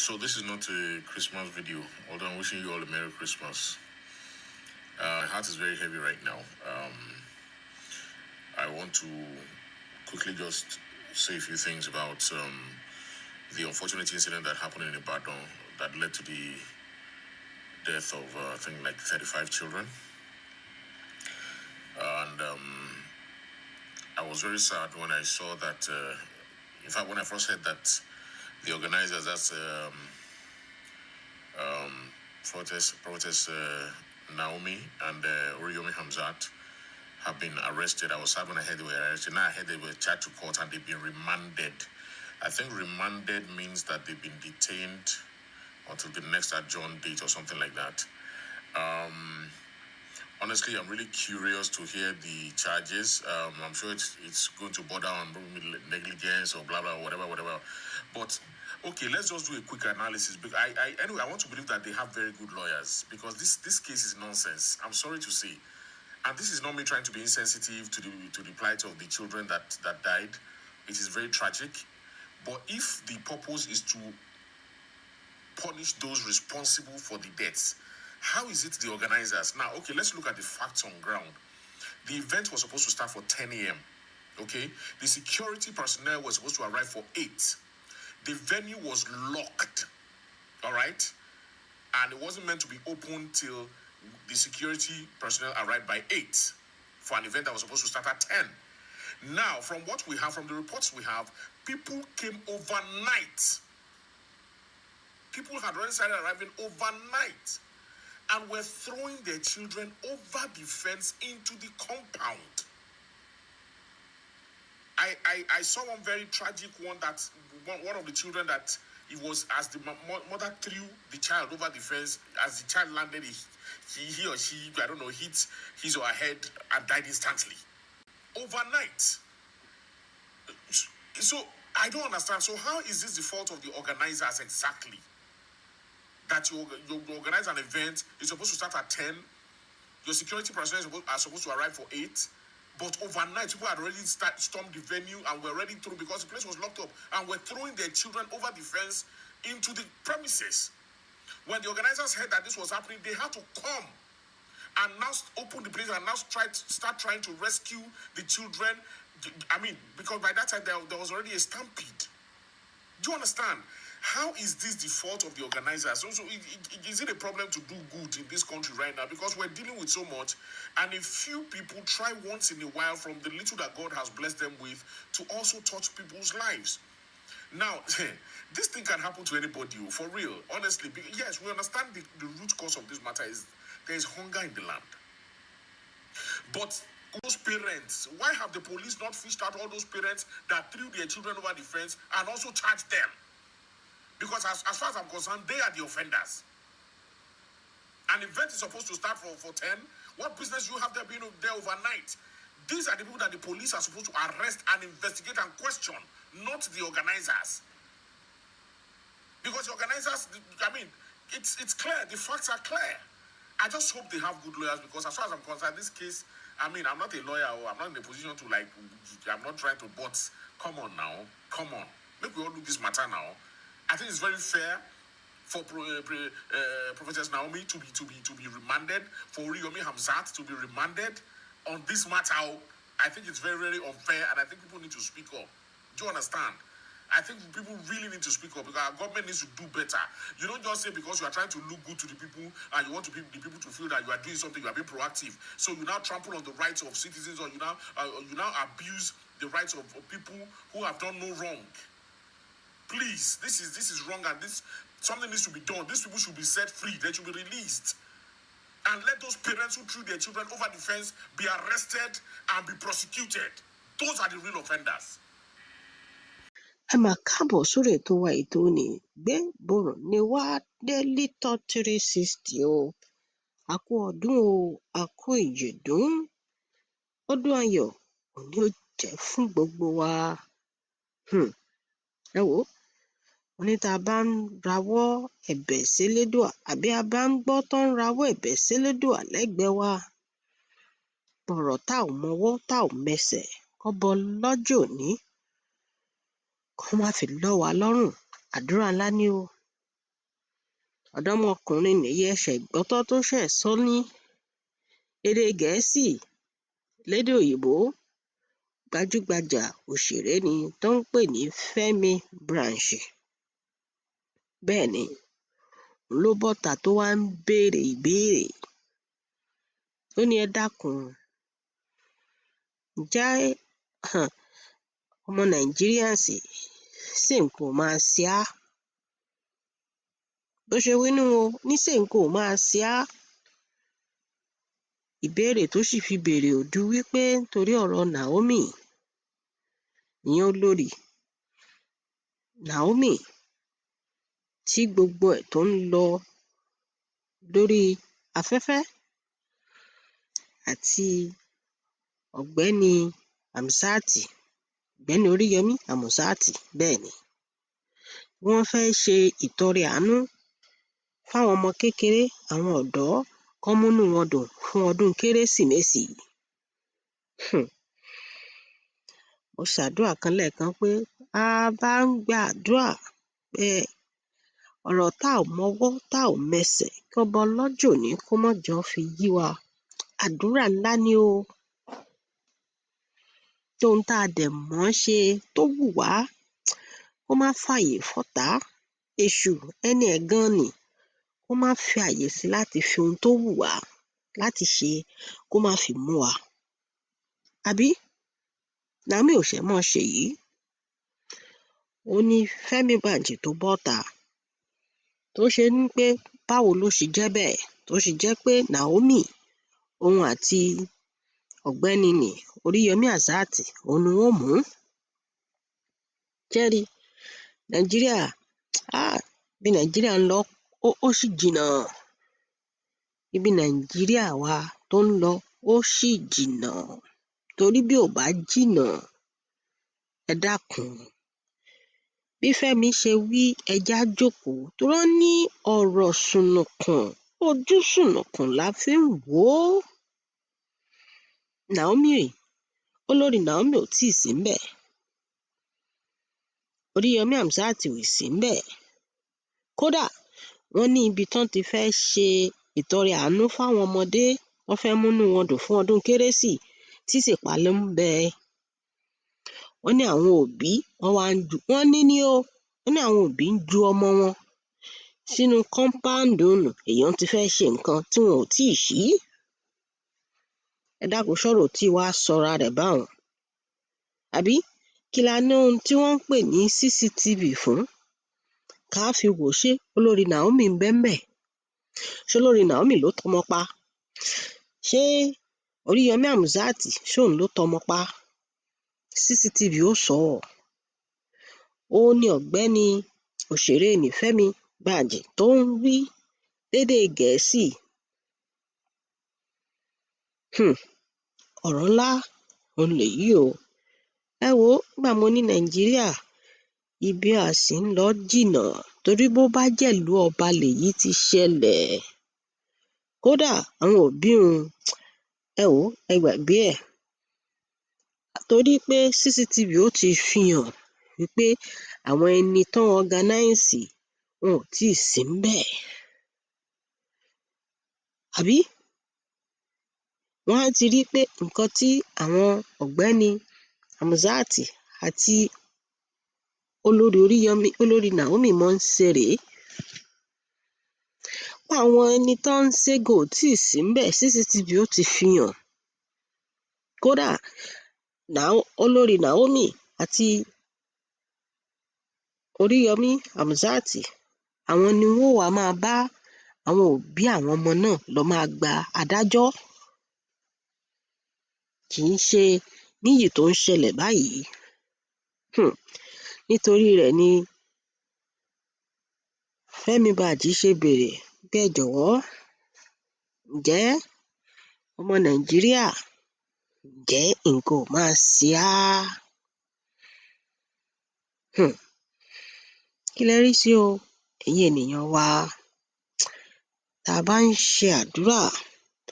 So this is not a Christmas video, although I'm wishing you all a Merry Christmas. My heart is very heavy right now. I want to quickly just say a few things about the unfortunate incident that happened in Ibadan that led to the death of, I think, like 35 children. And I was very sad when I saw that, in fact, when I first heard that the organizers, that's Prophetess Naomi and Oriyomi Hamzat, have been arrested. I was sad when I heard they were arrested. Now I heard they were charged to court and they've been remanded. I think remanded means that they've been detained until the next adjourned date or something like that. Honestly, I'm really curious to hear the charges. I'm sure it's going to border on negligence or blah, blah, whatever. But, okay, let's just do a quick analysis. Anyway, I want to believe that they have very good lawyers because this case is nonsense. I'm sorry to say. And this is not me trying to be insensitive to the plight of the children that died. It is very tragic. But if the purpose is to punish those responsible for the deaths, how is it the organizers? Now, okay, let's look at the facts on ground. The event was supposed to start for 10 a.m. Okay? The security personnel was supposed to arrive for 8. The venue was locked. All right? And it wasn't meant to be open till the security personnel arrived by 8 for an event that was supposed to start at 10. Now, from what we have, from the reports we have, people came overnight. People had already started arriving overnight and were throwing their children over the fence into the compound. I saw one very tragic one that one of the children that it was as the mother threw the child over the fence, as the child landed, he or she, I don't know, hit his or her head and died instantly. Overnight. So I don't understand. So how is this the fault of the organizers exactly? That you organize an event, it's supposed to start at 10, your security personnel are supposed to arrive for 8, but overnight people had already stormed the venue and were already through because the place was locked up and were throwing their children over the fence into the premises. When the organizers heard that this was happening, they had to come and now open the place and now start trying to rescue the children. I mean, because by that time there was already a stampede. Do you understand? How is this the fault of the organizers? Also, is it a problem to do good in this country right now? Because we're dealing with so much, and a few people try once in a while from the little that God has blessed them with to also touch people's lives. Now, this thing can happen to anybody, for real, honestly. Yes, we understand the root cause of this matter is there is hunger in the land. But those parents, why have the police not fished out all those parents that threw their children over the fence and also charged them? Because as far as I'm concerned, they are the offenders. An event is supposed to start for 10. What business do you have there being there overnight? These are the people that the police are supposed to arrest and investigate and question, not the organizers. Because the organizers, I mean, it's clear. The facts are clear. I just hope they have good lawyers because as far as I'm concerned, this case, I mean, I'm not a lawyer or I'm not in a position to I'm not trying to but come on now. Come on. Make we all look this matter now. I think it's very fair for Prophetess Naomi to be remanded, for Oriyomi Hamzat to be remanded on this matter. I think it's very, very unfair, and I think people need to speak up. Do you understand? I think people really need to speak up because our government needs to do better. You don't just say because you are trying to look good to the people and you want the people to feel that you are doing something, you are being proactive. So you now trample on the rights of citizens, or you now abuse the rights of people who have done no wrong. Please, this is wrong, and something needs to be done. These people should be set free. They should be released. And let those parents who threw their children over the fence be arrested and be prosecuted. Those are the real offenders. Ẹ mà káàbọ̀ sórí ètò wa ètò ní gbé bọ̀rọ̀ ní wá Daily Talk 360 o. A kú ọdún o, a kú ìyèdún. Ọdún ayọ̀ òní ó jẹ́ fún gbogbo wa. Ẹ wò ó, wọ́n ní tá a bá ń rawọ́ ẹ̀bẹ̀ sélédùà àbí a bá ń gbọ́ tó ń rawọ́ ẹ̀bẹ̀ sélédùà lẹ́gbẹ̀ẹ́ wa. Bọ̀rọ̀ tá ò mọwọ́ tá ò mẹsẹ̀ kọ́bọ lọ́jọ́ òní kó má fi lọ́ wa lọ́rùn. Àdúrà ńlá ni o. ọ̀dọ́mọkùnrin nìyí ẹsẹ̀ gbọ́tọ́ tó ṣẹ̀ sọ ní èdè Gẹ̀ẹ́sì lédè òyìnbó. Gbajúgbajà òṣèré ni tó ń pè ní Fẹ́mi Branch. Bẹ́ẹ̀ ni, ló bọ́ta tó wá ń béèrè ìbéèrè. Ó ní ẹ dákun, ǹjẹ́ ọmọ Nàìjíríà ṣé nǹkan ò máa ṣe á? Bó ṣe wí nú o, ní ṣé nǹkan ò máa ṣe á? Ìbéèrè tó sì fi béèrè ò ju wípé torí ọ̀rọ̀ Naomi, ìyẹn olórí Naomi, tí gbogbo ẹ̀ tó ń lọ lórí afẹ́fẹ́, àti ọ̀gbẹ́ni Hamzat, ọ̀gbẹ́ni Oríyọmí Hamzat. Bẹ́ẹ̀ ni, wọ́n fẹ́ ṣe ìtọrẹ àánú fáwọn ọmọ kékeré, àwọn ọ̀dọ́, kán múnú wọn dùn fún ọdún Kérésìmesì. Mo ṣàdúrà kan lẹ́ẹ̀kan pé a bá ń gbàdúrà pé ọ̀rọ̀ tá ò mọwọ́ tá ò mẹsẹ̀ kí ọba ọlọ́jọ́ òní kó má jọ fi yí wa. Àdúrà ńlá ni o. Tóhun tá a dẹ̀ mọ̀ ọ́n ṣe tó wù wá, kó má fààyè fọ́tá. Èṣù ẹni ẹ̀gàn ni, kó má fi àyè sí láti fi ohun tó wù wá láti ṣe kó má fi mú wa. Àbí Naomi ò ṣẹ̀ mọ́ ṣèyí. Ó ní Fẹ́mi Branch tó bọ́ta tó ṣe ní pé báwo ló ṣe jẹ́ bẹ́ẹ̀, tó ṣe jẹ́ pé Naomi òun àti ọ̀gbẹ́ni nì Oríyọmí Hamzat òun ni wọ́n mú. Jẹ́rí Nàìjíríà, bí Nàìjíríà ń lọ ó sì jìnnà. Ibi Nàìjíríà wa tó ń lọ ó sì jìnnà. Torí bí ò bá jìnnà, ẹ dákun. Bí Fẹ́mi ṣe wí, ẹja jókòó, torí wọ́n ní ọ̀rọ̀ sùnùkùn, ojú sùnùkùn la fi ń wò ó. Naomi, olórí Naomi ò tíì sí ńbẹ̀. Oríyọmí Hamzat ò sí ńbẹ̀. Kódà wọ́n ní ibi tán ti fẹ́ ṣe ìtọrẹ àánú fáwọn ọmọdé, wọ́n fẹ́ múnú wọn dùn fún ọdún Kérésì, tí ìsèpàlẹ̀ ń bẹ. Wọ́n ní àwọn òbí wọ́n ní àwọn òbí ń ju ọmọ wọn sínú compound èèyàn ti fẹ́ ṣe nǹkan tí wọn ò tíì ṣí. Ẹ dákun, ṣọ́rọ̀ tí wàá sọra rẹ̀ báwọn. Àbí kí la ní ohun tí wọ́n ń pè ní CCTV fún? Ká fi wò ṣé olórí Naomi ń bẹ́ńbẹ̀? Ṣé olórí Naomi ló tọmọ pa? Ṣé Oríyọmí Hamzat ṣóun ló tọmọ pa? CCTV ó sọ ọ́. Ó ní ọ̀gbẹ́ni òṣèré nì Fẹ́mi Branch tó ń wí lédè Gẹ̀ẹ́sì. Ọ̀rọ̀ ńlá òun lèyí o. Ẹ wò ó, nígbà mo ní Nàìjíríà, ibi a sì ń lọ jìnnà, torí bó bá jẹ̀lú ọba lèyí ti ṣẹlẹ̀. Kódà àwọn òbí ẹ wò ó, ẹ gbàgbé ẹ̀. Torí pé CCTV ó ti fi hàn wípé àwọn ẹni tán organize wọn ò tíì sí ńbẹ̀. Àbí wọ́n á ti rí pé nǹkan tí àwọn ọ̀gbẹ́ni Hamzat àti olórí Naomi mọ́ ń ṣe rèé. Àwọn ẹni tán ń ṣe gan ò tíì sí ńbẹ̀, CCTV ó ti fi hàn. Kódà olórí Naomi àti Oríyọmí Hamzat, àwọn ni wọ́n wá máa bá àwọn òbí àwọn ọmọ náà lọ máa gba adájọ́. Kì í ṣe níyì tó ń ṣẹlẹ̀ báyìí. Nítorí rẹ̀ ni Fẹ́mi Branch ṣe béèrè pé ẹ jọ̀wọ́, ǹjẹ́ ọmọ Nàìjíríà, ǹjẹ́ nǹkan ò máa ṣe á? Kí lẹ rí sí o, ẹ̀yin ènìyàn wa? Tá a bá ń ṣe àdúrà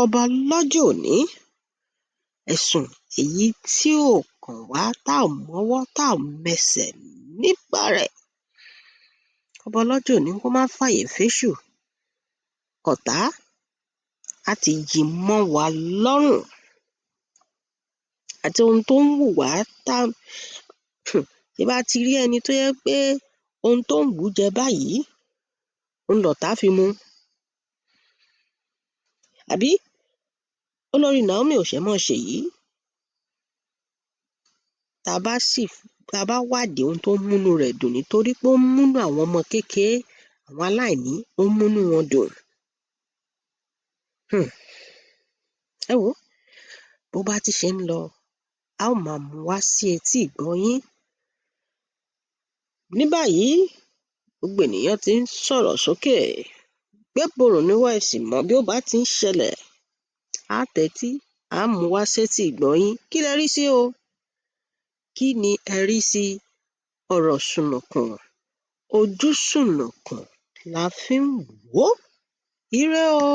ọba lọ́jọ́ òní, ẹ̀sùn èyí tí ò kàn wá tá ò mọwọ́ tá ò mẹsẹ̀ nípa rẹ̀, ọba lọ́jọ́ òní kó má fààyè féṣù ọ̀tá á ti yí mọ́ wa lọ́rùn àti ohun tó ń wù wá tí bá ti rí ẹni tó yẹ pé ohun tó ń wù ú jẹ báyìí òun lọ̀tá fi mu. Àbí olórí Naomi ò ṣe mọ́ ṣèyí. Tá a bá wádìí ohun tó ń múnú rẹ̀ dùn nítorí pé ó ń múnú àwọn ọmọ kékeré, àwọn aláìní, ó ń múnú wọn dùn. Ẹ wò ó, bó bá ti ṣe ń lọ, a ó máa mú wá sí etí ìgbọ́ yín. Ní báyìí, gbogbo ènìyàn ti ń sọ̀rọ̀ sókè. Gbéborùn níwọ̀ ẹ sì mọ̀ bí ó bá ti ń ṣẹlẹ̀. Á tẹ́tí, á mú wá sétí ìgbọ́ yín. Kí lẹ rí sí o? Kí ni ẹ rí sí ọ̀rọ̀ sùnùkùn? Ojú sùnùkùn la fi ń wò ó. Ire o.